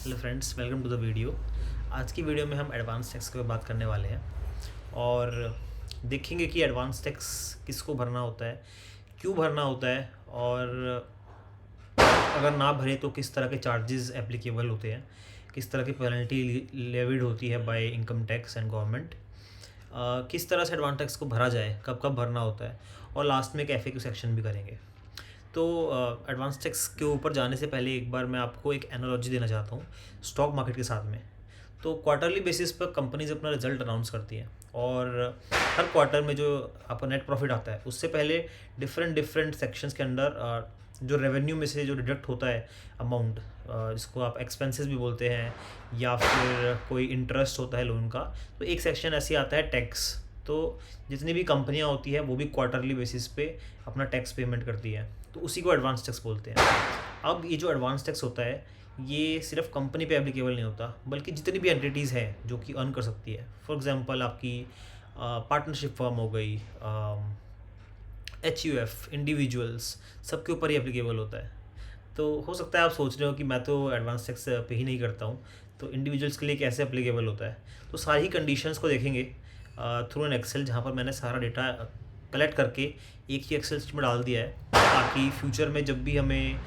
Hello friends, welcome to the video. आज की video में हम एडवांस टैक्स की बात करने वाले हैं और देखेंगे कि एडवांस टैक्स किसको भरना होता है, क्यों भरना होता है और अगर ना भरे तो किस तरह के चार्जेस एप्लीकेबल होते हैं, किस तरह की पेनल्टी लेविड होती है by income tax and government, किस तरह से एडवांस टैक्स को भरा जाए, कब कब भरना होता है और लास्ट में एक FAQ सेक्शन भी करेंगे। तो एडवांस टैक्स के ऊपर जाने से पहले एक बार मैं आपको एक एनालॉजी देना चाहता हूँ स्टॉक मार्केट के साथ में। तो क्वार्टरली बेसिस पर कंपनीज अपना रिजल्ट अनाउंस करती हैं और हर क्वार्टर में जो आपका नेट प्रॉफिट आता है उससे पहले डिफरेंट डिफरेंट सेक्शंस के अंडर जो रेवेन्यू में से जो डिडक्ट होता है अमाउंट, जिसको आप एक्सपेंसेस भी बोलते हैं या फिर कोई इंटरेस्ट होता है लोन का, तो एक सेक्शन ऐसे आता है टैक्स। तो जितनी भी कंपनियां होती है वो भी क्वार्टरली बेसिस पे अपना टैक्स पेमेंट करती है, तो उसी को एडवांस टैक्स बोलते हैं। अब ये जो एडवांस टैक्स होता है ये सिर्फ कंपनी पे एप्लीकेबल नहीं होता, बल्कि जितनी भी एंटिटीज़ हैं जो कि अर्न कर सकती है। फॉर एग्जांपल आपकी पार्टनरशिप फर्म हो गई, HUF, इंडिविजुअल्स, सबके ऊपर ही एप्लीकेबल होता है। तो हो सकता है आप सोच रहे हो कि मैं तो एडवांस टैक्स पे ही नहीं करता हूँ, तो इंडिविजुअल्स के लिए कैसे एप्लीकेबल होता है। तो सारी कंडीशंस को देखेंगे थ्रू एन एक्सेल, जहाँ पर मैंने सारा डेटा कलेक्ट करके एक ही एक्सेल शीट में डाल दिया है, ताकि फ्यूचर में जब भी हमें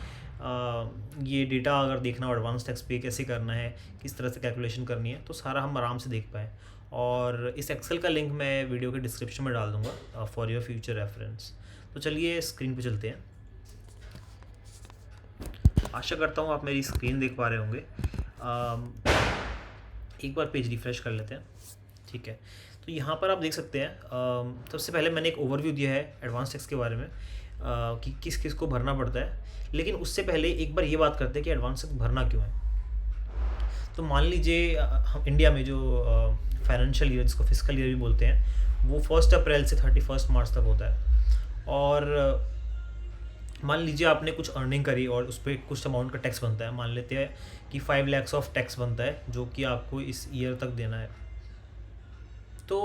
ये डेटा अगर देखना हो एडवांस टैक्स पे कैसे करना है, किस तरह से कैलकुलेशन करनी है, तो सारा हम आराम से देख पाएँ। और इस एक्सेल का लिंक मैं वीडियो के डिस्क्रिप्शन में डाल दूँगा फॉर योर फ्यूचर रेफरेंस। तो चलिए स्क्रीन पे चलते हैं। आशा करता हूँ आप मेरी स्क्रीन देख पा रहे होंगे। एक बार पेज रिफ्रेश कर लेते हैं। ठीक है, तो यहाँ पर आप देख सकते हैं सबसे पहले मैंने एक ओवरव्यू दिया है एडवांस टैक्स के बारे में, कि किस किस को भरना पड़ता है। लेकिन उससे पहले एक बार ये बात करते हैं कि एडवांस टैक्स भरना क्यों है। तो मान लीजिए हम इंडिया में जो फाइनेंशियल ईयर, जिसको फिस्कल ईयर भी बोलते हैं, वो 1 अप्रैल से 31 मार्च तक होता है। और मान लीजिए आपने कुछ अर्निंग करी और उस पर कुछ अमाउंट का टैक्स बनता है। मान लेते हैं कि 5 लाख ऑफ टैक्स बनता है जो कि आपको इस ईयर तक देना है। तो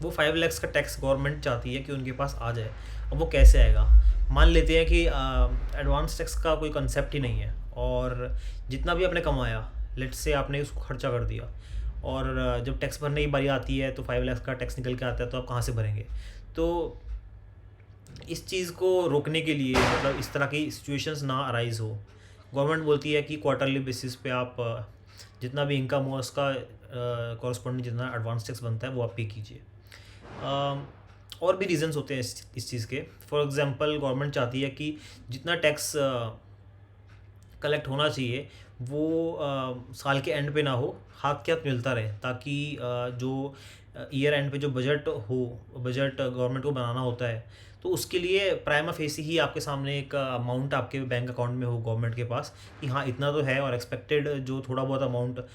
वो 5 लाख का टैक्स गवर्नमेंट चाहती है कि उनके पास आ जाए। अब वो कैसे आएगा? मान लेते हैं कि एडवांस टैक्स का कोई कंसेप्ट ही नहीं है और जितना भी आपने कमाया, लेट्स से आपने उसको खर्चा कर दिया, और जब टैक्स भरने की बारी आती है तो 5 लाख का टैक्स निकल के आता है, तो आप कहाँ से भरेंगे? तो इस चीज़ को रोकने के लिए, मतलब इस तरह की सिचुएशंस ना अराइज हो, गवर्नमेंट बोलती है कि क्वार्टरली बेसिस पे आप जितना भी इनकम हो उसका कॉरस्पॉन्डिंग जितना एडवांस टैक्स बनता है वो आप पे कीजिए। और भी रीजंस होते हैं इस चीज़ के। फॉर एग्जांपल गवर्नमेंट चाहती है कि जितना टैक्स कलेक्ट होना चाहिए वो साल के एंड पे ना हो, हाथ के हाथ मिलता रहे, ताकि जो ईयर एंड पे जो बजट गवर्नमेंट को बनाना होता है, तो उसके लिए प्राइमा फेसी ही आपके सामने एक अमाउंट आपके बैंक अकाउंट में हो गवर्नमेंट के पास, कि हाँ इतना तो है, और एक्सपेक्टेड जो थोड़ा बहुत अमाउंट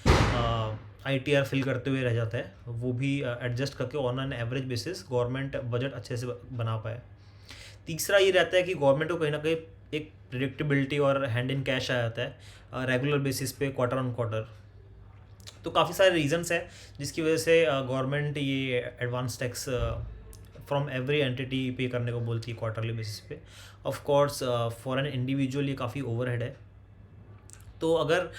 ITR फिल करते हुए रह जाता है वो भी एडजस्ट करके on an average basis government budget अच्छे से बना पाए। तीसरा ये रहता है कि गवर्नमेंट को कहीं ना कहीं एक प्रिडिक्टेबिलिटी और हैंड इन कैश आ जाता है रेगुलर बेसिस पे, क्वार्टर ऑन क्वार्टर। तो काफ़ी सारे रीजंस हैं जिसकी वजह से गवर्नमेंट ये advance tax from every entity पे करने को बोलती है क्वार्टरली बेसिस पे। Of course for an individual ये काफ़ी ओवरहेड है। तो अगर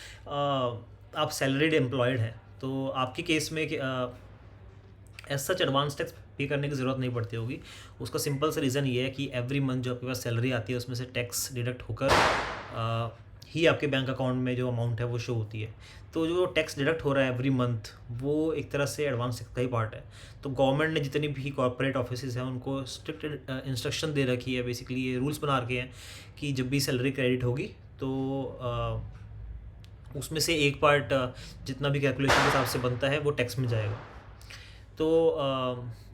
आप सैलरीड एम्प्लॉयड हैं तो आपके केस में एज सच एडवांस टैक्स पे करने की ज़रूरत नहीं पड़ती होगी। उसका सिंपल सा रीज़न ये है कि एवरी मंथ जो आपके पास सैलरी आती है उसमें से टैक्स डिडक्ट होकर ही आपके बैंक अकाउंट में जो अमाउंट है वो शो होती है। तो जो टैक्स डिडक्ट हो रहा है एवरी मंथ वो एक तरह से एडवांस टैक्स का ही पार्ट है। तो गवर्नमेंट ने जितनी भी कॉर्पोरेट ऑफिसेज हैं उनको स्ट्रिक्ट इंस्ट्रक्शन दे रखी है, बेसिकली ये रूल्स बना रखे हैं कि जब भी सैलरी क्रेडिट होगी तो उसमें से एक पार्ट जितना भी कैलकुलेशन के हिसाब से बनता है वो टैक्स में जाएगा। तो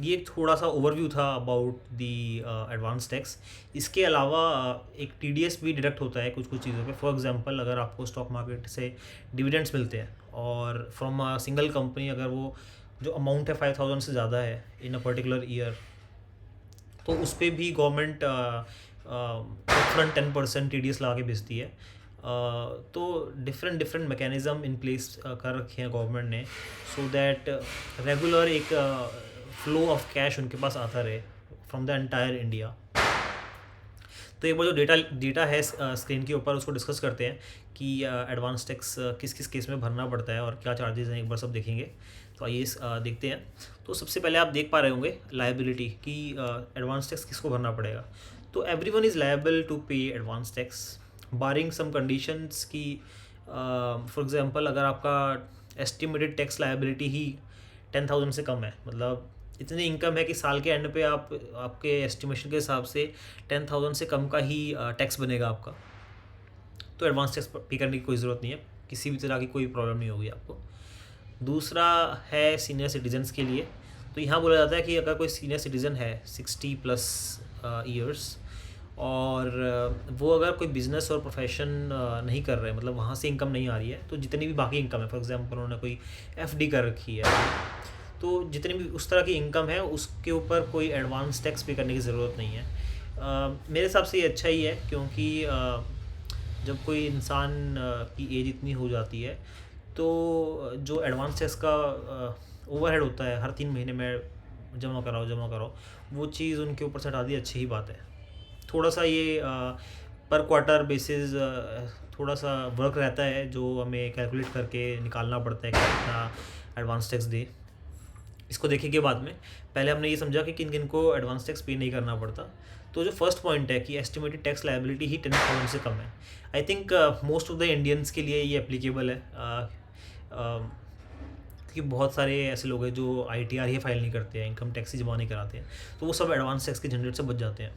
ये थोड़ा सा ओवरव्यू था अबाउट दी एडवांस टैक्स। इसके अलावा एक TDS भी डिडक्ट होता है कुछ कुछ चीज़ों पे। फॉर एग्जांपल अगर आपको स्टॉक मार्केट से डिविडेंड्स मिलते हैं और फ्रॉम अ सिंगल कंपनी अगर वो जो अमाउंट है 5,000 से ज़्यादा है इन अ पर्टिकुलर ईयर, तो उस पर भी गवर्नमेंट अपफ्रंट 10% TDS लगा के भेजती है। तो different different mechanism in place कर रखे हैं गवर्नमेंट ने, सो दैट रेगुलर एक फ्लो ऑफ कैश उनके पास आता रहे फ्रॉम द एंटायर इंडिया। तो एक बार जो डेटा डेटा है स्क्रीन के ऊपर उसको डिस्कस करते हैं कि एडवांस टैक्स किस किस केस में भरना पड़ता है और क्या चार्जेस हैं, एक बार सब देखेंगे। तो आइए देखते हैं। तो सबसे पहले आप देख पा रहे होंगे लायबिलिटी कि एडवांस टैक्स किसको भरना पड़ेगा। तो एवरीवन इज़ लायबल टू पे एडवांस टैक्स बारिंग सम कंडीशंस की। फॉर एग्जांपल अगर आपका एस्टिमेटेड टैक्स लायबिलिटी ही 10,000 से कम है, मतलब इतनी इनकम है कि साल के एंड पे आपके एस्टिमेशन के हिसाब से 10,000 से कम का ही टैक्स बनेगा आपका, तो एडवांस टैक्स पे करने की कोई ज़रूरत नहीं है, किसी भी तरह की कोई प्रॉब्लम नहीं होगी आपको। दूसरा है सीनियर सिटीजन्स के लिए। तो यहाँ बोला जाता है कि अगर कोई सीनियर सिटीज़न है 60+ ईयर्स और वो अगर कोई बिज़नेस और प्रोफेशन नहीं कर रहे, मतलब वहाँ से इनकम नहीं आ रही है, तो जितनी भी बाकी इनकम है, फॉर एग्जांपल उन्होंने कोई एफडी कर रखी है, तो जितनी भी उस तरह की इनकम है उसके ऊपर कोई एडवांस टैक्स पे करने की ज़रूरत नहीं है। मेरे हिसाब से ये अच्छा ही है, क्योंकि जब कोई इंसान की एज इतनी हो जाती है तो जो एडवांस टैक्स का ओवरहेड होता है हर 3 महीने में जमा कराओ, वो चीज़ उनके ऊपर से हटा दी, अच्छी ही बात है। थोड़ा सा ये पर क्वार्टर बेसिस थोड़ा सा वर्क रहता है जो हमें कैलकुलेट करके निकालना पड़ता है कि कितना एडवांस टैक्स दे। इसको देखेंगे बाद में। पहले हमने ये समझा कि किन किन को एडवांस टैक्स पे नहीं करना पड़ता। तो जो फर्स्ट पॉइंट है कि एस्टिमेटेड टैक्स लायबिलिटी ही 10,000 से कम है, I think most of the Indians के लिए ये एप्लीकेबल है, कि बहुत सारे ऐसे लोग हैं जो ITR ही फाइल नहीं करते हैं, इनकम टैक्स ही जमा नहीं कराते हैं, तो वो सब एडवांस टैक्स के झंझट से बच जाते हैं।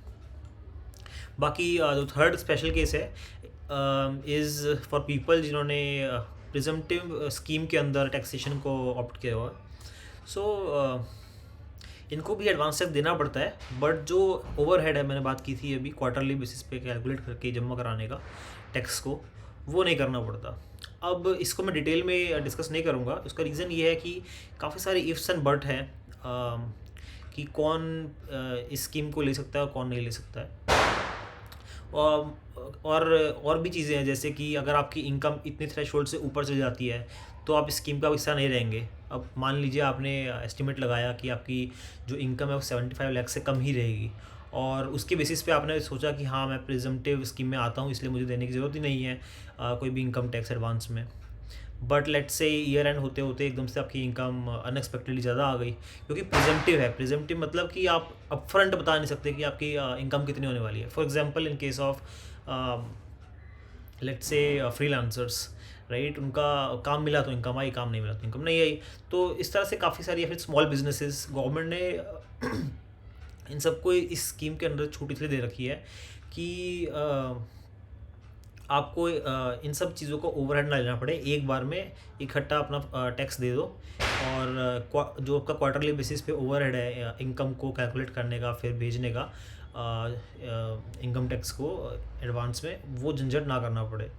बाकी जो थर्ड स्पेशल केस है इज़ फॉर पीपल जिन्होंने प्रिजम्पटिव स्कीम के अंदर टैक्सेशन को ऑप्ट किया हुआ। सो इनको भी एडवांस टैक्स देना पड़ता है, बट जो ओवरहेड है मैंने बात की थी अभी क्वार्टरली बेसिस पे कैलकुलेट करके जमा कराने का टैक्स को, वो नहीं करना पड़ता। अब इसको मैं डिटेल में डिस्कस नहीं करूँगा। उसका रीज़न ये है कि काफ़ी सारे इफ्स एंड बट हैं कि कौन इस स्कीम को ले सकता है और कौन नहीं ले सकता है। और भी चीज़ें हैं, जैसे कि अगर आपकी इनकम इतने थ्रेशोल्ड से ऊपर चली जाती है तो आप स्कीम का हिस्सा नहीं रहेंगे। अब मान लीजिए आपने एस्टिमेट लगाया कि आपकी जो इनकम है वो 75 लाख से कम ही रहेगी, और उसके बेसिस पे आपने सोचा कि हाँ मैं प्रिजम्पटिव स्कीम में आता हूँ इसलिए मुझे देने की ज़रूरत ही नहीं है कोई भी इनकम टैक्स एडवांस में। But let's say year and होते होते एकदम से आपकी इनकम अनएक्सपेक्टेडली ज़्यादा आ गई, क्योंकि प्रिजम्पटिव है। प्रिजम्पटिव मतलब कि आप अपफ्रंट बता नहीं सकते कि आपकी इनकम कितनी होने वाली है। For example in case of let's say freelancers, right, उनका काम मिला तो इनकम आई, काम नहीं मिला तो इनकम नहीं आई। तो इस तरह से काफ़ी सारी, या फिर स्मॉल बिजनेसेस, गवर्नमेंट ने इन सबको इस स्कीम के अंदर छूट इसलिए दे रखी है कि आपको इन सब चीज़ों को ओवरहेड ना लेना पड़े, एक बार में इकट्ठा अपना टैक्स दे दो, और जो आपका क्वार्टरली बेसिस पे ओवरहेड है इनकम को कैलकुलेट करने का, फिर भेजने का इनकम टैक्स को एडवांस में, वो झंझट ना करना पड़े।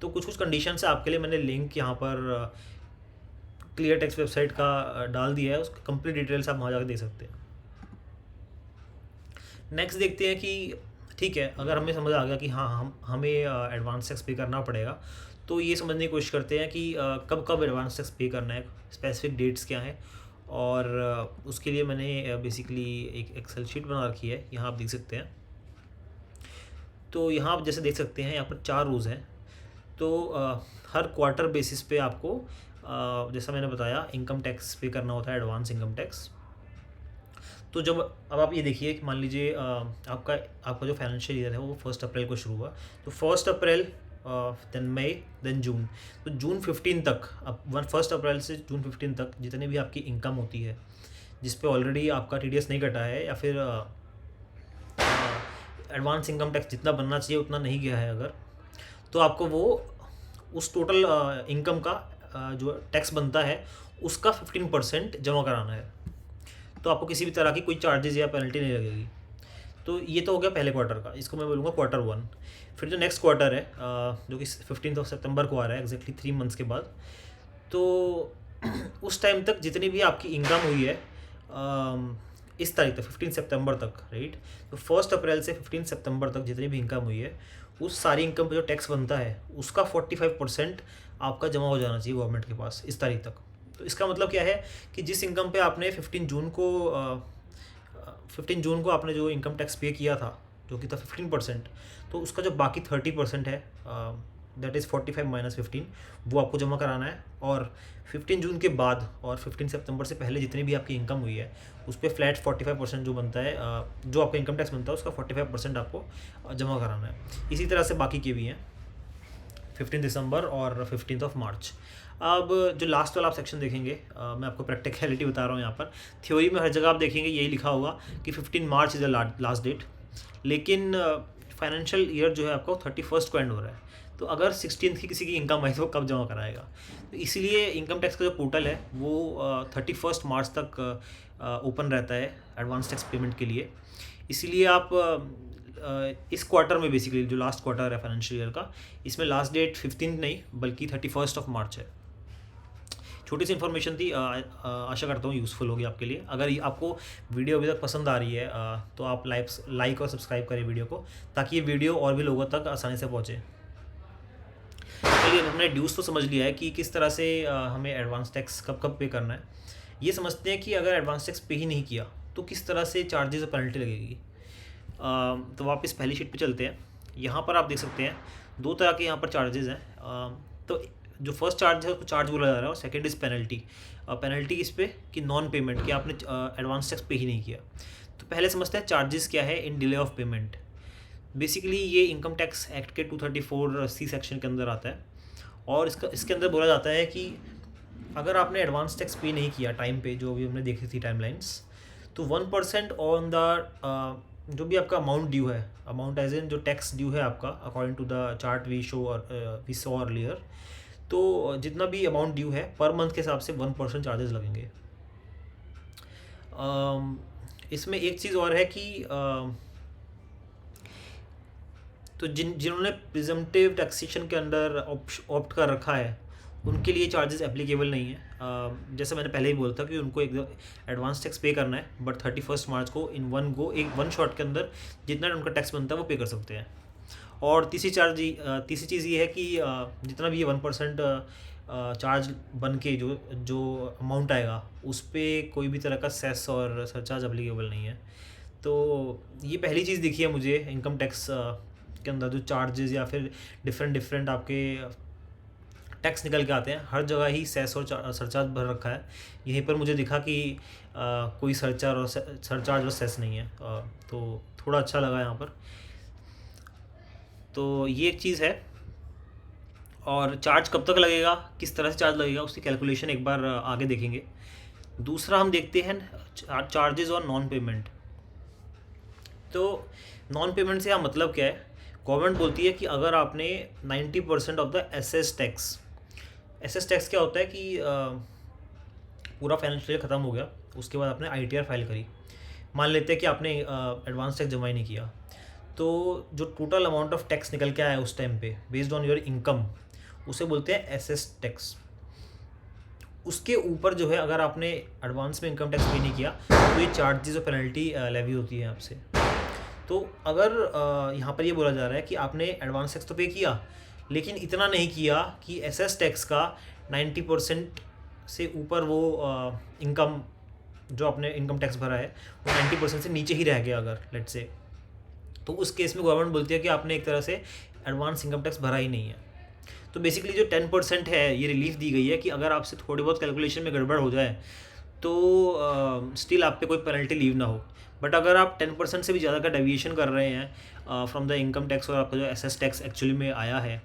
तो कुछ कुछ कंडीशंस है आपके लिए, मैंने लिंक यहाँ पर क्लियर टैक्स वेबसाइट का डाल दिया है, उसकी कंप्लीट डिटेल्स आप वहाँ जाकर देख सकते हैं। नेक्स्ट देखते हैं कि ठीक है, अगर हमें समझ आ गया कि हाँ हमें एडवांस टैक्स पे करना पड़ेगा, तो ये समझने की कोशिश करते हैं कि कब कब एडवांस टैक्स पे करना है, स्पेसिफिक डेट्स क्या हैं। और उसके लिए मैंने बेसिकली एक एक्सेल शीट बना रखी है, यहाँ आप देख सकते हैं। तो यहाँ आप जैसे देख सकते हैं यहाँ पर 4 रोज़ हैं। तो हर क्वार्टर बेसिस पे आपको जैसा मैंने बताया इनकम टैक्स पे करना होता है, एडवांस इनकम टैक्स। तो जब अब आप ये देखिए कि मान लीजिए आपका जो फाइनेंशियल ईयर है वो 1 अप्रैल को शुरू हुआ, तो 1 अप्रैल, देन मई, देन जून। तो जून 15 तक, अब 1 अप्रैल से जून 15 तक जितनी भी आपकी इनकम होती है जिस पे ऑलरेडी आपका TDS नहीं कटा है, या फिर एडवांस इनकम टैक्स जितना बनना चाहिए उतना नहीं गया है अगर, तो आपको वो उस टोटल इनकम का जो टैक्स बनता है उसका 15% जमा कराना है। तो आपको किसी भी तरह की कोई चार्जेस या पेनल्टी नहीं लगेगी। तो ये तो हो गया पहले क्वार्टर का, इसको मैं बोलूँगा क्वार्टर 1। फिर जो नेक्स्ट क्वार्टर है जो कि 15 सितंबर को आ रहा है, एग्जैक्टली 3 मंथ्स के बाद, तो उस टाइम तक जितनी भी आपकी इनकम हुई है इस तारीख तक 15 सितंबर तक, राइट, तो 1 अप्रैल से 15 सितंबर तक जितनी भी इनकम हुई है उस सारी इनकम पर जो टैक्स बनता है उसका 45% आपका जमा हो जाना चाहिए गवर्नमेंट के पास इस तारीख तक। तो इसका मतलब क्या है कि जिस इनकम पे आपने 15 जून को आपने जो इनकम टैक्स पे किया था, जो कि था 15%, तो उसका जो बाकी 30% है, दैट इज़ 45 माइनस 15, वो आपको जमा कराना है। और 15 जून के बाद और 15 सितंबर से पहले जितनी भी आपकी इनकम हुई है उस पर फ्लैट 45% जो बनता है, जो आपका इनकम टैक्स बनता है उसका 45% आपको जमा कराना है। इसी तरह से बाकी के भी हैं, 15 दिसंबर और 15 मार्च। अब जो लास्ट वाला आप सेक्शन देखेंगे, मैं आपको प्रैक्टिकलिटी बता रहा हूँ यहाँ पर। थ्योरी में हर जगह आप देखेंगे यही लिखा होगा कि 15 मार्च इज़ द लास्ट डेट, लेकिन फाइनेंशियल ईयर जो है आपको 31 को एंड हो रहा है। तो अगर 16 की किसी की इनकम आई तो कब जमा कराएगा? तो इसीलिए इनकम टैक्स का जो पोर्टल है वो 31 मार्च तक ओपन रहता है एडवांस टैक्स पेमेंट के लिए। इसीलिए आप इस क्वार्टर में, बेसिकली जो लास्ट क्वार्टर है फाइनेंशियल ईयर का, इसमें लास्ट डेट 15 नहीं बल्कि 31 मार्च है। छोटी सी इन्फॉर्मेशन थी, आशा करता हूँ यूज़फुल होगी आपके लिए। अगर आपको वीडियो अभी तक पसंद आ रही है तो आप लाइक और सब्सक्राइब करें वीडियो को, ताकि ये वीडियो और भी लोगों तक आसानी से पहुँचे। चलिए, हमने ड्यूज़ तो समझ लिया है कि किस तरह से हमें एडवांस टैक्स कब कब पे करना है। ये समझते हैं कि अगर एडवांस टैक्स पे ही नहीं किया तो किस तरह से चार्जेस और पेनल्टी लगेगी। तो वापस पहली शीट पे चलते हैं। यहाँ पर आप देख सकते हैं दो तरह के यहाँ पर चार्जेस हैं। तो जो फर्स्ट चार्ज है उसको चार्ज बोला जा रहा है, और सेकंड इज़ पेनल्टी। पेनल्टी इस पे कि नॉन पेमेंट, कि आपने एडवांस टैक्स पे ही नहीं किया। तो पहले समझते हैं चार्जेस क्या है इन डिले ऑफ पेमेंट। बेसिकली ये इनकम टैक्स एक्ट के 234C सेक्शन के अंदर आता है, और इसके अंदर बोला जाता है कि अगर आपने एडवांस टैक्स पे नहीं किया टाइम पे, जो अभी हमने देखी थी टाइमलाइंस, तो 1% ऑन द जो भी आपका अमाउंट ड्यू है, अमाउंट एज इन जो टैक्स ड्यू है आपका according to the chart we saw earlier, तो जितना भी अमाउंट ड्यू है पर मंथ के हिसाब से 1% चार्जेस लगेंगे। इसमें एक चीज़ और है कि तो जिन्होंने प्रिजम्पटिव टैक्सेशन के अंदर ऑप्ट कर रखा है उनके लिए चार्जेस एप्लीकेबल नहीं है। जैसे मैंने पहले ही बोला था कि उनको एकदम एडवांस टैक्स पे करना है, बट 31 मार्च को इन वन शॉट के अंदर जितना उनका टैक्स बनता है वो पे कर सकते हैं। और तीसरी चीज़ ये है कि जितना भी ये 1% चार्ज बन के जो अमाउंट आएगा उस पर कोई भी तरह का सेस और सरचार्ज एप्लीकेबल नहीं है। तो ये पहली चीज़ दिखी है मुझे इनकम टैक्स के अंदर, जो चार्जेस या फिर डिफरेंट आपके टैक्स निकल के आते हैं, हर जगह ही सेस और सरचार्ज भर रखा है। यहीं पर मुझे दिखा कि कोई सरचार्ज और सेस नहीं है, तो थोड़ा अच्छा लगा यहाँ पर। तो ये एक चीज़ है। और चार्ज कब तक लगेगा, किस तरह से चार्ज लगेगा, उसकी कैलकुलेशन एक बार आगे देखेंगे। दूसरा हम देखते हैं चार्जेस और नॉन पेमेंट। तो नॉन पेमेंट से यहाँ मतलब क्या है? गवर्नमेंट बोलती है कि अगर आपने 90% ऑफ द एसेस टैक्स क्या होता है कि पूरा फाइनेंशियल ख़त्म हो गया, उसके बाद आपने ITR फाइल करी, मान लेते हैं कि आपने एडवांस टैक्स जमा ही नहीं किया, तो जो टोटल अमाउंट ऑफ टैक्स निकल के आया उस टाइम पे बेस्ड ऑन योर इनकम, उसे बोलते हैं एसेस टैक्स। उसके ऊपर जो है अगर आपने एडवांस में इनकम टैक्स पे नहीं किया तो ये चार्जेस और पेनल्टी लेवी होती है आपसे। तो अगर यहाँ पर ये बोला जा रहा है कि आपने एडवांस टैक्स तो पे किया, लेकिन इतना नहीं किया कि एसेस टैक्स का 90% से ऊपर वो इनकम जो आपने इनकम टैक्स भरा है वो 90% से नीचे ही रह गया अगर लेट से, तो उस केस में गवर्नमेंट बोलती है कि आपने एक तरह से एडवांस इनकम टैक्स भरा ही नहीं है। तो बेसिकली जो 10% है ये रिलीफ दी गई है कि अगर आपसे थोड़ी बहुत कैलकुलेशन में गड़बड़ हो जाए तो स्टिल आप पे कोई पेनल्टी लीव ना हो। बट अगर आप 10% से भी ज़्यादा का डेविएशन कर रहे हैं फ्रॉम द इनकम टैक्स और आपका जो एसेस टैक्स एक्चुअली में आया है,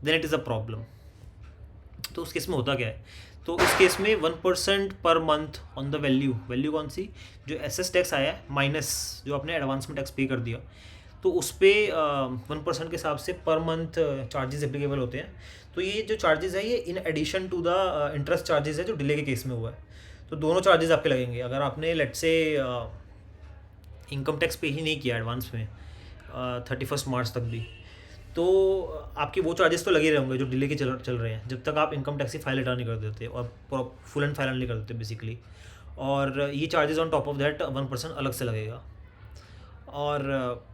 then it is a problem. तो उस केस में होता क्या है? तो इस केस में 1% per month on the value कौन सी, जो एसेस टैक्स आया है माइनस जो आपने एडवांस में टैक्स पे कर दिया, तो उस पर 1% के हिसाब से पर मंथ चार्जेस एप्लीकेबल होते हैं। तो ये जो चार्जेस है ये in addition to the interest charges है जो डिले के केस में हुआ है। तो दोनों चार्जेस आपके लगेंगे अगर आपने लेट से इनकम टैक्स पे ही नहीं किया एडवांस में 31 मार्च तक भी, तो आपके वो चार्जेस तो लगे रहेंगे जो डिले के चल रहे हैं जब तक आप इनकम टैक्स की फाइल रिटर्न नहीं कर देते और फुल एंड फाइनल नहीं कर देते बेसिकली। और ये charges on top of that 1% अलग से लगेगा। और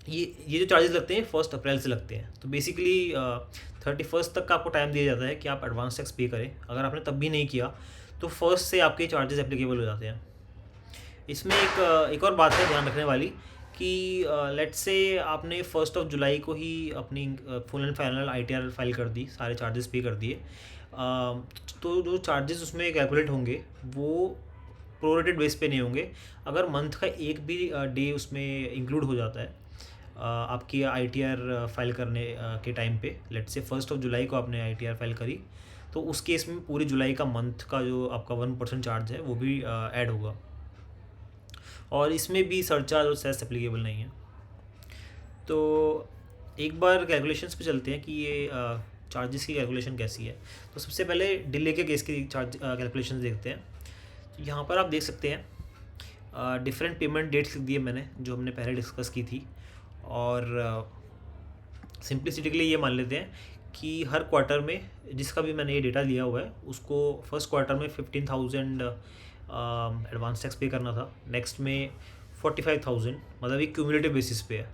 ये जो चार्जेस लगते हैं 1 अप्रैल से लगते हैं। तो बेसिकली 31 तक का आपको टाइम दिया जाता है कि आप एडवांस टैक्स पे करें। अगर आपने तब भी नहीं किया तो 1 से आपके चार्जेस एप्लीकेबल हो जाते हैं। इसमें एक और बात है ध्यान रखने वाली कि लेट्स से आपने 1 जुलाई को ही अपनी full and final ITR file कर दी, सारे चार्जेस पे कर दिए, तो जो चार्जेस उसमें कैलकुलेट होंगे वो प्रोरेटेड बेस पे नहीं होंगे। अगर मंथ का एक भी डे उसमें इंक्लूड हो जाता है आपकी ITR फाइल करने के टाइम पे, लेट्स से 1 जुलाई को आपने ITR फाइल करी, तो उस केस में पूरी जुलाई का मंथ का जो आपका 1% चार्ज है वो भी ऐड होगा, और इसमें भी सरचार्ज और सेस एप्लीकेबल नहीं है। तो एक बार कैलकुलेशंस पे चलते हैं कि ये चार्जेस की कैलकुलेशन कैसी है। तो सबसे पहले डिले के केस की चार्ज कैलकुलेशन देखते हैं। तो यहाँ पर आप देख सकते हैं डिफरेंट पेमेंट डेट्स लिख दिए मैंने, जो हमने पहले डिस्कस की थी, और सिंप्लिसिटी के लिए ये मान लेते हैं कि हर क्वार्टर में जिसका भी मैंने ये डेटा लिया हुआ है उसको फर्स्ट क्वार्टर में 15,000 एडवांस टैक्स पे करना था, नेक्स्ट में 45,000, मतलब एक क्यूमुलेटिव बेसिस पे है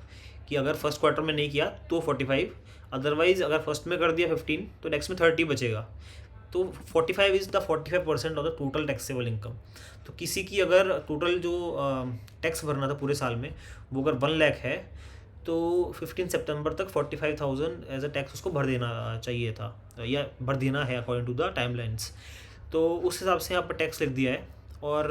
कि अगर फर्स्ट क्वार्टर में नहीं किया तो 45, अदरवाइज अगर फर्स्ट में कर दिया 15 तो नेक्स्ट में 30 बचेगा। तो 45 is the 45% of the total taxable income. तो किसी की अगर टोटल जो टैक्स भरना था पूरे साल में वो अगर 1 लाख है, तो 15 सितंबर तक 45,000 एज अ टैक्स उसको भर देना चाहिए था, या भर देना है अकॉर्डिंग टू द टाइमलाइंस। तो उस हिसाब से यहाँ पर टैक्स लिख दिया है, और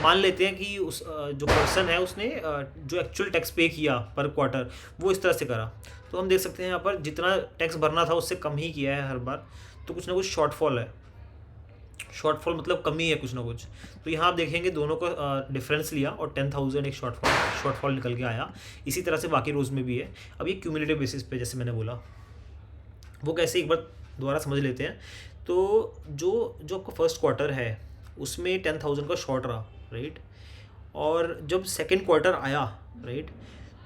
मान लेते हैं कि उस जो पर्सन है उसने जो एक्चुअल टैक्स पे किया पर क्वार्टर वो इस तरह से करा। तो हम देख सकते हैं यहाँ पर जितना टैक्स भरना था उससे कम ही किया है हर बार, तो कुछ ना कुछ शॉर्टफॉल है। शॉर्टफॉल मतलब कमी है कुछ ना कुछ। तो यहाँ आप देखेंगे दोनों को डिफरेंस लिया और 10,000 एक शॉर्टफॉल निकल के आया। इसी तरह से बाकी रोज़ में भी है। अब ये क्यूमुलेटिव बेसिस पे जैसे मैंने बोला, वो कैसे एक बार दोबारा समझ लेते हैं। तो जो आपका फर्स्ट क्वार्टर है उसमें 10,000 का शॉर्ट रहा, राइट, और जब सेकेंड क्वार्टर आया, राइट,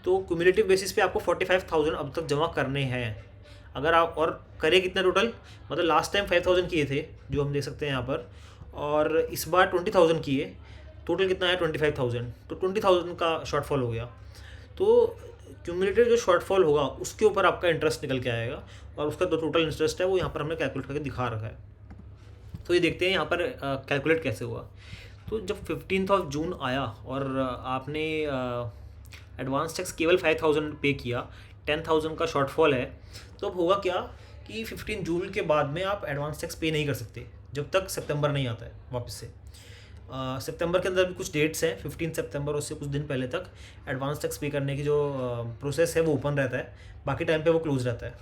तो क्यूमुलेटिव बेसिस पे आपको 45,000 अब तक जमा करने हैं। अगर आप और करें कितना टोटल, मतलब लास्ट टाइम 5,000 किए थे जो हम देख सकते हैं यहाँ पर, और इस बार 20,000 किए, टोटल कितना है 25,000, तो 20,000 का शॉर्टफॉल हो गया। तो क्यूमुलेटिव जो शॉर्टफॉल होगा उसके ऊपर आपका इंटरेस्ट निकल के आएगा, और उसका जो टोटल इंटरेस्ट है वो यहाँ पर हमने कैलकुलेट करके दिखा रखा है। तो ये देखते हैं यहाँ पर कैलकुलेट कैसे हुआ। तो जब 15 जून आया और आपने एडवांस टैक्स केवल 5,000 पे किया, 10,000 का शॉर्टफॉल है, तो अब होगा क्या कि 15 जून के बाद में आप एडवांस टैक्स पे नहीं कर सकते जब तक सितंबर नहीं आता है वापस से। सितंबर के अंदर भी कुछ डेट्स हैं, 15 सितंबर उससे कुछ दिन पहले तक एडवांस टैक्स पे करने की जो प्रोसेस है वो ओपन रहता है, बाकी टाइम पे वो क्लोज रहता है।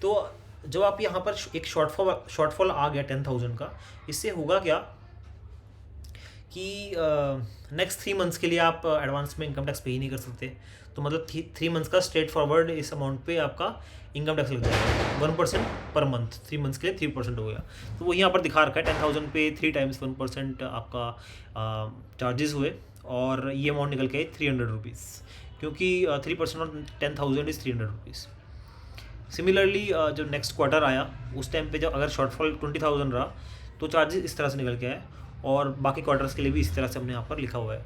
तो जब आप यहाँ पर एक शॉर्टफॉल आ गया 10,000 का, इससे होगा क्या कि नेक्स्ट 3 मंथ्स के लिए आप एडवांस में इनकम टैक्स पे ही नहीं कर सकते। तो मतलब 3 मंथ्स का स्ट्रेट फॉरवर्ड इस अमाउंट पे आपका इनकम टैक्स लग जाएगा 1% पर मंथ। 3 मंथ्स के लिए 3% हो गया। तो वो यहाँ पर दिखा रखा है 10,000 पे 3 टाइम्स 1% आपका चार्जेस हुए, और ये अमाउंट निकल के 300 रुपीज़, क्योंकि 3% ऑन 10,000 इज़ 300 रुपीज़। सिमिलरली जब नेक्स्ट क्वार्टर आया उस टाइम पे जब अगर शॉर्टफॉल 20,000 रहा तो चार्जेस इस तरह से निकल के आए, और बाकी क्वार्टर्स के लिए भी इस तरह से हमने यहाँ पर लिखा हुआ है।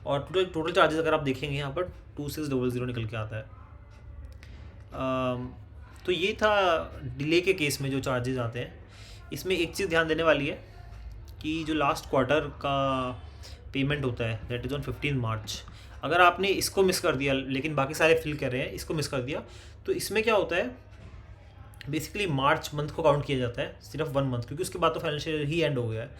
और टोटल चार्जेस अगर आप देखेंगे यहाँ पर 2600 निकल के आता है। तो ये था डिले के केस में जो चार्जेस आते हैं। इसमें एक चीज़ ध्यान देने वाली है कि जो लास्ट क्वार्टर का पेमेंट होता है दैट इज़ ऑन 15 मार्च, अगर आपने इसको मिस कर दिया लेकिन बाकी सारे फिल कर रहे हैं, इसको मिस कर दिया, तो इसमें क्या होता है, बेसिकली मार्च मंथ को काउंट किया जाता है, सिर्फ 1 मंथ, क्योंकि उसके बाद तो फाइनेंशियल ही एंड हो गया है।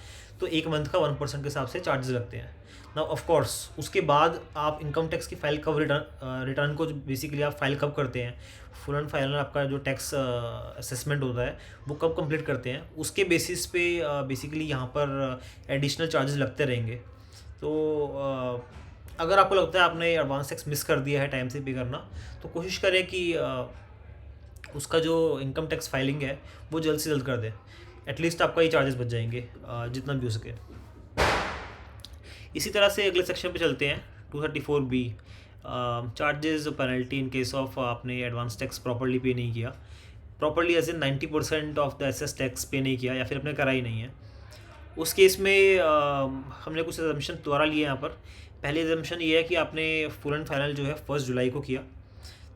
तो एक मंथ का 1% के हिसाब से चार्जेस लगते हैं ना। ऑफ कोर्स उसके बाद आप इनकम टैक्स की फाइल कब रिटर्न को बेसिकली आप फाइल कब करते हैं, फुल एंड फाइनल आपका जो टैक्स असेसमेंट होता है वो कब कंप्लीट करते हैं, उसके बेसिस पे बेसिकली यहाँ पर एडिशनल चार्जेस लगते रहेंगे। तो अगर आपको लगता है आपने एडवांस टैक्स मिस कर दिया है टाइम से पे करना, तो कोशिश करें कि उसका जो इनकम टैक्स फाइलिंग है वो जल्द से जल्द कर दें। एटलीस्ट आपका ये चार्जेस बच जाएंगे जितना भी हो सके। इसी तरह से अगले सेक्शन पे चलते हैं 234B, charges penalty in case of आपने एडवांस टैक्स प्रॉपर्ली पे नहीं किया, properly as in 90% of the assess tax pay नहीं किया या फिर आपने करा ही नहीं है। उस केस में हमने कुछ एजम्पशन दोबारा लिए यहाँ पर। पहले एजम्पशन ये है कि आपने फुल एंड फाइनल जो है 1 जुलाई को किया,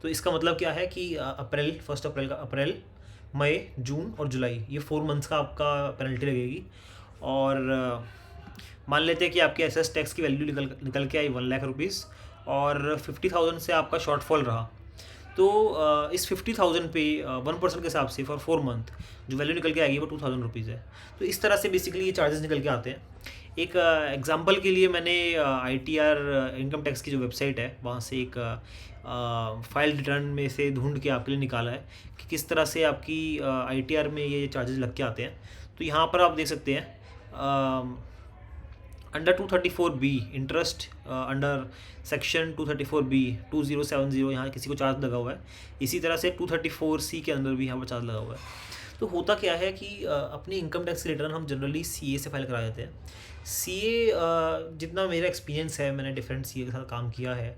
तो इसका मतलब क्या है कि 1 अप्रैल का अप्रैल, मई, जून और जुलाई, ये 4 मंथ्स का आपका पेनल्टी लगेगी। और मान लेते हैं कि आपकी एसेस टैक्स की वैल्यू निकल के आई 1,00,000 रुपीज़ और 50,000 से आपका शॉर्टफॉल रहा। तो इस 50,000 पे 1% के हिसाब से फॉर 4 मंथ जो वैल्यू निकल के आएगी वो 2,000 रुपीज़ है। तो इस तरह से बेसिकली ये चार्जेस निकल के आते हैं। एक एग्जांपल के लिए मैंने ITR इनकम टैक्स की जो वेबसाइट है वहाँ से एक फाइल रिटर्न में से ढूंढ के आपके लिए निकाला है कि किस तरह से आपकी ITR में ये चार्जेस लग के आते हैं। तो यहाँ पर आप देख सकते हैं under 234B interest under section 234B 2070 यहाँ किसी को चार्ज लगा हुआ है। इसी तरह से 234C के अंदर भी यहाँ पर चार्ज लगा हुआ है। तो होता क्या है कि अपनी इनकम टैक्स रिटर्न हम जनरली CA से फाइल करा देते हैं। CA जितना मेरा एक्सपीरियंस है, मैंने डिफरेंट CA के साथ काम किया है,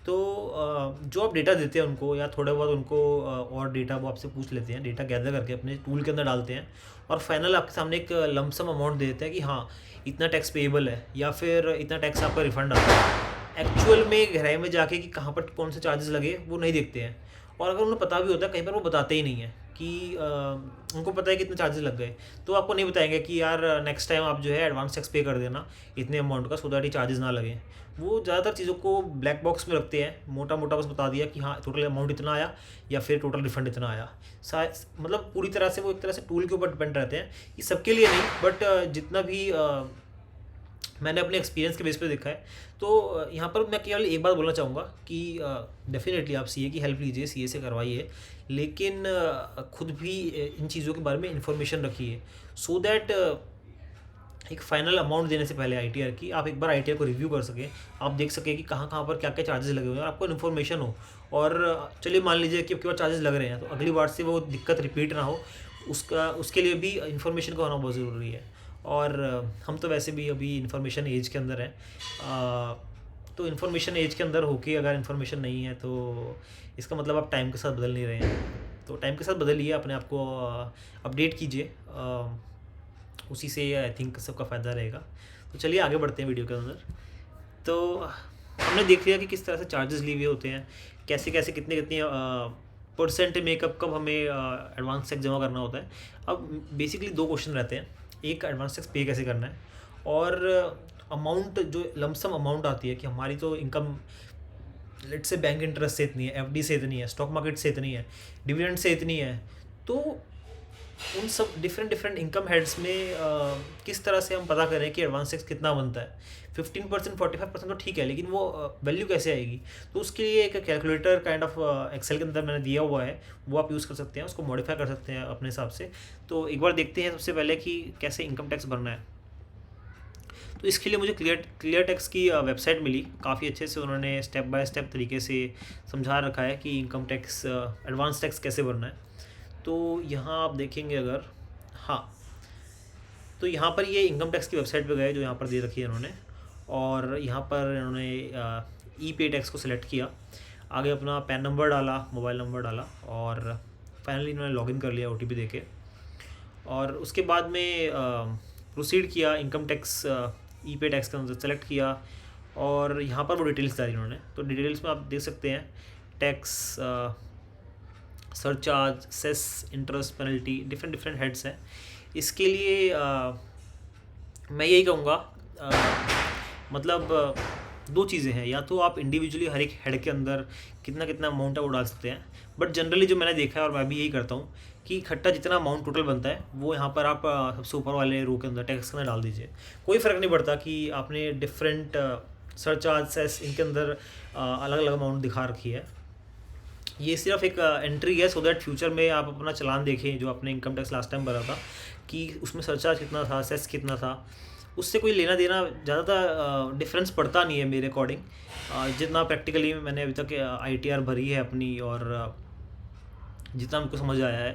तो जो आप डेटा देते हैं उनको या थोड़ा बहुत उनको और डेटा वो आपसे पूछ लेते हैं, डेटा गैदर करके अपने टूल के अंदर डालते हैं और फाइनल आपके सामने एक लमसम अमाउंट दे देते हैं कि हाँ इतना टैक्स पेएबल है या फिर इतना टैक्स आपका रिफंड आता है। एक्चुअल में गहराई में जाके कि कहाँ पर कौन से चार्जेस लगे वो नहीं देखते हैं, और अगर उन्हें पता भी होता है कहीं पर वो बताते ही नहीं है कि उनको पता है कि इतने चार्जेस लग गए, तो आपको नहीं बताएंगे कि यार नेक्स्ट टाइम आप जो है एडवांस टैक्स पे कर देना इतने अमाउंट का, सो दैट ये चार्जेस ना लगे। वो ज़्यादातर चीज़ों को ब्लैक बॉक्स में रखते हैं, मोटा मोटा बस बता दिया कि हाँ टोटल अमाउंट इतना आया या फिर टोटल रिफंड इतना आया। मतलब पूरी तरह से वो एक तरह से टूल के ऊपर डिपेंड रहते हैं। ये सबके लिए नहीं, बट जितना भी मैंने अपने एक्सपीरियंस के बेस पे देखा है, तो यहाँ पर मैं केवल एक बात बोलना चाहूँगा कि डेफिनेटली आप CA की हेल्प लीजिए, CA से करवाइए, लेकिन खुद भी इन चीज़ों के बारे में इन्फॉर्मेशन रखिए, सो दैट एक फ़ाइनल अमाउंट देने से पहले ITR की आप एक बार ITR को रिव्यू कर सकें, आप देख सकें कि कहाँ कहाँ पर क्या क्या चार्जेस लगे हुए हैं और आपको इन्फॉर्मेशन हो। और चलिए मान लीजिए कि आपके पास चार्जेस लग रहे हैं, तो अगली बार से वो दिक्कत रिपीट ना हो, उसके लिए भी इन्फॉर्मेशन का होना बहुत ज़रूरी है। और हम तो वैसे भी अभी इन्फॉर्मेशन एज के अंदर हैं, तो इन्फॉर्मेशन एज के अंदर होके अगर इन्फॉर्मेशन नहीं है तो इसका मतलब आप टाइम के साथ बदल नहीं रहे हैं। तो टाइम के साथ बदलिए, अपने आप को अपडेट कीजिए, उसी से आई थिंक सबका फ़ायदा रहेगा। तो चलिए आगे बढ़ते हैं वीडियो के अंदर। तो हमने देख लिया कि किस तरह से चार्जेस लिए हुए होते हैं, कैसे कैसे कितने कितने परसेंट में कब हमें एडवांस टैक्स जमा करना होता है। अब बेसिकली 2 क्वेश्चन रहते हैं, एक एडवांस टैक्स पे कैसे करना है, और अमाउंट जो लमसम अमाउंट आती है कि हमारी तो income let's say bank interest से इतनी है, FD से इतनी है, स्टॉक मार्केट से इतनी है, डिविडेंड से इतनी है। तो उन सब डिफरेंट इनकम हेड्स में किस तरह से हम पता करें कि एडवांस टैक्स कितना बनता है। 15% 45% तो ठीक है, लेकिन वो वैल्यू कैसे आएगी, तो उसके लिए एक कैलकुलेटर काइंड ऑफ एक्सेल के अंदर मैंने दिया हुआ है, वो आप यूज़ कर सकते हैं, उसको मॉडिफाई कर सकते हैं अपने हिसाब से। तो एक बार देखते हैं सबसे पहले कि कैसे इनकम टैक्स भरना है। तो इसके लिए मुझे क्लियर टैक्स की वेबसाइट मिली, काफ़ी अच्छे से उन्होंने स्टेप बाय स्टेप तरीके से समझा रखा है कि इनकम टैक्स एडवांस टैक्स कैसे भरना है। तो यहाँ आप देखेंगे अगर, हाँ, तो यहाँ पर ये इनकम टैक्स की वेबसाइट पे गए जो यहाँ पर दे रखी है इन्होंने, और यहाँ पर इन्होंने E-Pay टैक्स को सिलेक्ट किया, आगे अपना पैन नंबर डाला, मोबाइल नंबर डाला, और फाइनली इन्होंने लॉगिन कर लिया OTP देके, और उसके बाद में प्रोसीड किया। इनकम टैक्स E-Pay टैक्स का सेलेक्ट किया, और यहाँ पर वो डिटेल्स डाली इन्होंने। तो डिटेल्स में आप देख सकते हैं tax, surcharge, cess, interest, penalty, different heads हैं। इसके लिए मैं यही कहूँगा, मतलब 2 चीज़ें हैं, या तो आप इंडिविजुअली हर एक हेड के अंदर कितना कितना अमाउंट है वो डाल सकते हैं, बट जनरली जो मैंने देखा है और मैं भी यही करता हूँ कि इकट्ठा जितना अमाउंट टोटल बनता है वो यहाँ पर आप सबसे ऊपर वाले रो के अंदर टैक्स के अंदर डाल दीजिए। कोई फ़र्क नहीं पड़ता कि आपने डिफरेंट सरचार्ज, सेस, इनके अंदर अलग अलग अमाउंट दिखा रखी है। ये सिर्फ एक एंट्री है, सो दैट फ्यूचर में आप अपना चालान देखें जो आपने इनकम टैक्स लास्ट टाइम भरा था कि उसमें सरचार्ज कितना था, सेस कितना था, उससे कोई लेना देना ज़्यादा डिफरेंस पड़ता नहीं है मेरे अकॉर्डिंग। जितना प्रैक्टिकली मैंने अभी तक ITR भरी है अपनी, और जितना मुझको समझ आया है,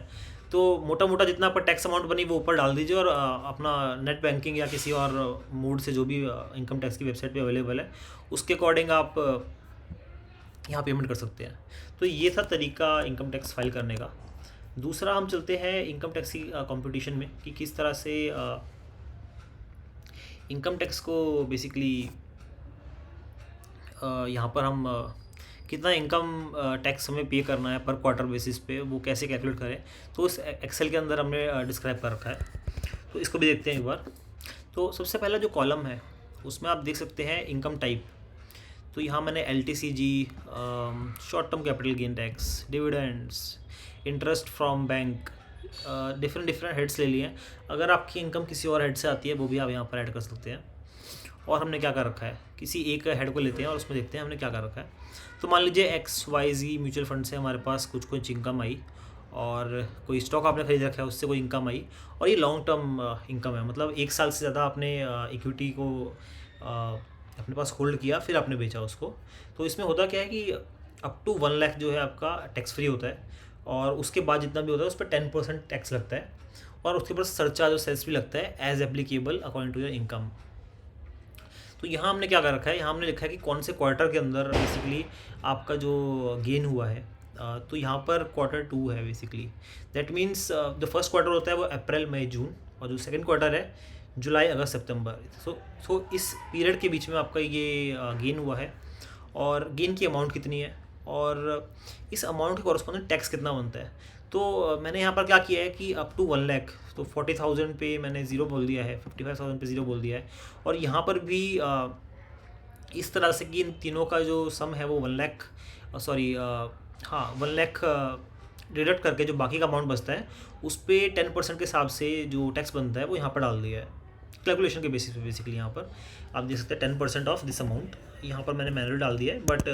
तो मोटा मोटा जितना आपका टैक्स अमाउंट बनी वो ऊपर डाल दीजिए, और अपना नेट बैंकिंग या किसी और मोड से जो भी इनकम टैक्स की वेबसाइट पे अवेलेबल है उसके अकॉर्डिंग आप यहाँ पेमेंट कर सकते हैं। तो ये था तरीका इनकम टैक्स फाइल करने का। दूसरा हम चलते हैं इनकम टैक्स की कंपटीशन में कि किस तरह से इनकम टैक्स को बेसिकली यहाँ पर हम कितना इनकम टैक्स हमें पे करना है पर क्वार्टर बेसिस पे, वो कैसे कैलकुलेट करें, तो उस एक्सेल के अंदर हमने डिस्क्राइब कर रखा है। तो इसको भी देखते हैं एक बार। तो सबसे पहला जो कॉलम है उसमें आप देख सकते हैं इनकम टाइप। तो यहाँ मैंने LTCG, short term capital gain tax, dividends, interest from bank, different different heads ले लिए हैं। अगर आपकी इनकम किसी और हेड से आती है वो भी आप यहाँ पर ऐड कर सकते हैं। और हमने क्या कर रखा है, किसी एक हेड को लेते हैं और उसमें देखते हैं हमने क्या कर रखा है। तो मान लीजिए XYZ म्यूचुअल फंड से हमारे पास कुछ इनकम आई, और कोई स्टॉक आपने खरीद रखा है उससे कोई इनकम आई, और ये लॉन्ग टर्म इनकम है, मतलब 1 साल से ज़्यादा आपने इक्विटी को अपने पास होल्ड किया, फिर आपने बेचा उसको। तो इसमें होता क्या है कि अप टू 1 लाख जो है आपका टैक्स फ्री होता है, और उसके बाद जितना भी होता है उस पर 10% टैक्स लगता है, और उसके ऊपर सरचार्ज और सेस भी लगता है as applicable according to your income. तो यहाँ हमने क्या कर रखा है, यहाँ हमने लिखा है कि कौन से क्वार्टर के अंदर बेसिकली आपका जो गेन हुआ है। तो यहाँ पर Q2 है बेसिकली, दैट मीन्स जो फर्स्ट क्वार्टर होता है वो अप्रैल मई जून, और जो सेकंड क्वार्टर है जुलाई अगस्त सितंबर। सो इस पीरियड के बीच में आपका ये गेन हुआ है, और गेन की अमाउंट कितनी है, और इस अमाउंट के कॉरस्पॉन्डिंग टैक्स कितना बनता है। तो मैंने यहाँ पर क्या किया है कि अप टू 1 लाख, तो 40,000 पे मैंने ज़ीरो बोल दिया है, 55,000 पे ज़ीरो बोल दिया है, और यहाँ पर भी इस तरह से कि इन तीनों का जो सम है वो 1 लाख, सॉरी हाँ 1 लाख डिडक्ट करके जो बाकी का अमाउंट बचता है उस पर 10% के हिसाब से जो टैक्स बनता है वो यहाँ पर डाल दिया है कैलकुलेशन के बेसिस पे। बेसिकली यहाँ पर आप देख सकते हैं 10% ऑफ दिस अमाउंट, यहाँ पर मैंने मैनुअली डाल दिया है, बट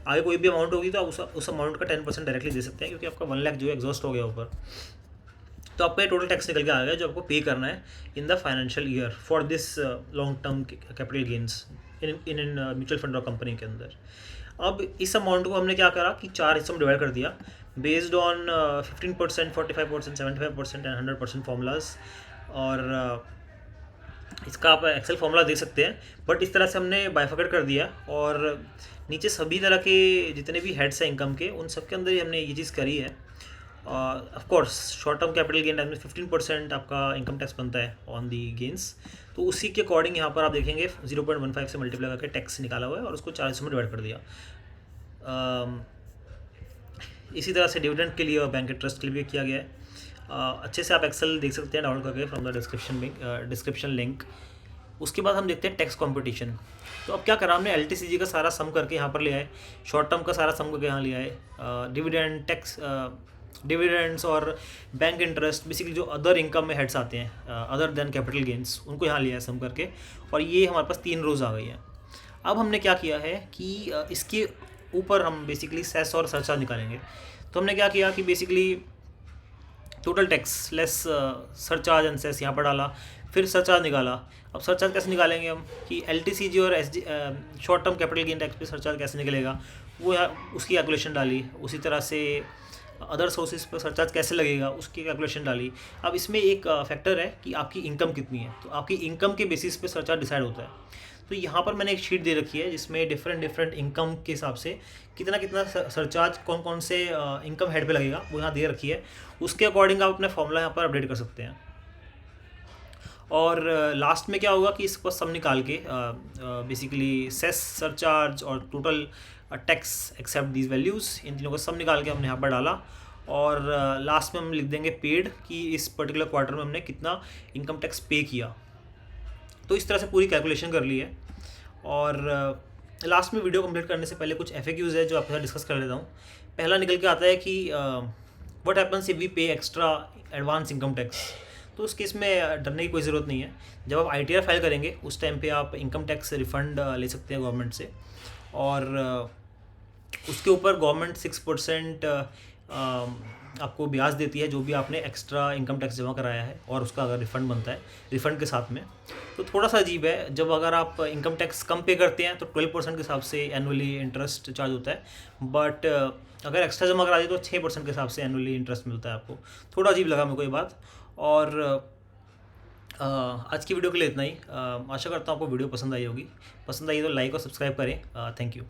आगे कोई भी अमाउंट होगी तो आप उस अमाउंट का 10% डायरेक्टली दे सकते हैं, क्योंकि आपका 1 लाख जो है एग्जॉस्ट हो गया ऊपर। तो आपका टोटल टैक्स निकल के आ गया जो आपको पे करना है in the financial year for this long term capital gains in mutual fund और कंपनी के अंदर। अब इस अमाउंट को हमने क्या करा कि 4 हिस्सों में डिवाइड कर दिया बेस्ड ऑन 15%, 45%, 75% एंड 100% फॉर्मूलाज। और इसका आप एक्सेल फॉर्मूला देख सकते हैं, बट इस तरह से हमने बाइफर्केट कर दिया, और नीचे सभी तरह के जितने भी हेड्स हैं इनकम के उन सब के अंदर ही हमने ये चीज़ करी है। Of course short term capital gain में 15% आपका इनकम टैक्स बनता है ऑन दी गेंस, तो उसी के अकॉर्डिंग यहाँ पर आप देखेंगे 0.15 से मल्टीप्लाई करके टैक्स निकाला हुआ है, और उसको 40 में डिवाइड कर दिया। इसी तरह से डिविडेंड के लिए और बैंक इंटरेस्ट के लिए भी किया गया है। अच्छे से आप एक्सेल देख सकते हैं डाउनलोड करके फ्रॉम द डिस्क्रिप्शन लिंक। उसके बाद हम देखते हैं टैक्स कंपटीशन। तो अब क्या करा हमने LTCG का सारा सम करके यहाँ पर ले आए, शॉर्ट टर्म का सारा सम करके यहाँ ले आए, डिविडेंड टैक्स डिविडेंड्स और बैंक इंटरेस्ट बेसिकली जो अदर इनकम में हेड्स आते हैं अदर देन कैपिटल गेंस उनको यहाँ लिया है सम करके, और ये हमारे पास 3 रोज़ आ गई हैं। अब हमने क्या किया है कि इसके ऊपर हम बेसिकली सेस और सरचार्ज निकालेंगे। तो हमने क्या किया कि basically total tax less surcharge and cess यहाँ पर डाला, फिर सरचार्ज निकाला। अब सरचार्ज कैसे निकालेंगे हम कि LTCG और short term capital gain tax पे सरचार्ज कैसे निकलेगा वो यहाँ उसकी कैलकुलेशन डाली। उसी तरह से अदर सोर्सेज पर सरचार्ज कैसे लगेगा उसकी कैलकुलेशन डाली। अब इसमें एक फैक्टर है कि आपकी इनकम कितनी है, तो आपकी इनकम के बेसिस पे सरचार्ज डिसाइड होता है। तो यहाँ पर मैंने एक शीट दे रखी है जिसमें डिफरेंट इनकम के हिसाब से कितना सरचार्ज कौन कौन से इनकम हेड पे लगेगा वो यहाँ दे रखी है। उसके अकॉर्डिंग आप अपना फॉर्मूला यहाँ पर अपडेट कर सकते हैं। और लास्ट में क्या होगा कि इसको सब निकाल के बेसिकली सेस, सरचार्ज और total tax except these values, इन तीनों को सब निकाल के हमने यहाँ पर डाला, और लास्ट में हम लिख देंगे पेड कि इस पर्टिकुलर क्वार्टर में हमने कितना इनकम टैक्स पे किया। तो इस तरह से पूरी कैलकुलेशन कर ली है। और लास्ट में वीडियो कंप्लीट करने से पहले कुछ FAQs है जो आपके साथ डिस्कस कर लेता हूँ। पहला निकल के आता है कि व्हाट हैपन्स इफ वी पे एक्स्ट्रा एडवांस इनकम टैक्स। तो उस केस में डरने की कोई ज़रूरत नहीं है। जब आप ITR फाइल करेंगे उस टाइम पे आप इनकम टैक्स रिफ़ंड ले सकते हैं गवर्नमेंट से, और उसके ऊपर गवर्नमेंट 6% आपको ब्याज देती है जो भी आपने एक्स्ट्रा इनकम टैक्स जमा कराया है, और उसका अगर रिफ़ंड बनता है रिफ़ंड के साथ में। तो थोड़ा सा अजीब है, जब अगर आप इनकम टैक्स कम पे करते हैं तो 12% के हिसाब से एनुअली इंटरेस्ट चार्ज होता है, बट अगर एक्स्ट्रा जमा करा दिए तो 6% के हिसाब से एनुअली इंटरेस्ट मिलता है आपको। थोड़ा अजीब लगा मेरे को ये बात। और आज की वीडियो के लिए इतना ही। आशा करता हूँ आपको वीडियो पसंद आई होगी। पसंद आई तो लाइक और सब्सक्राइब करें। Thank you.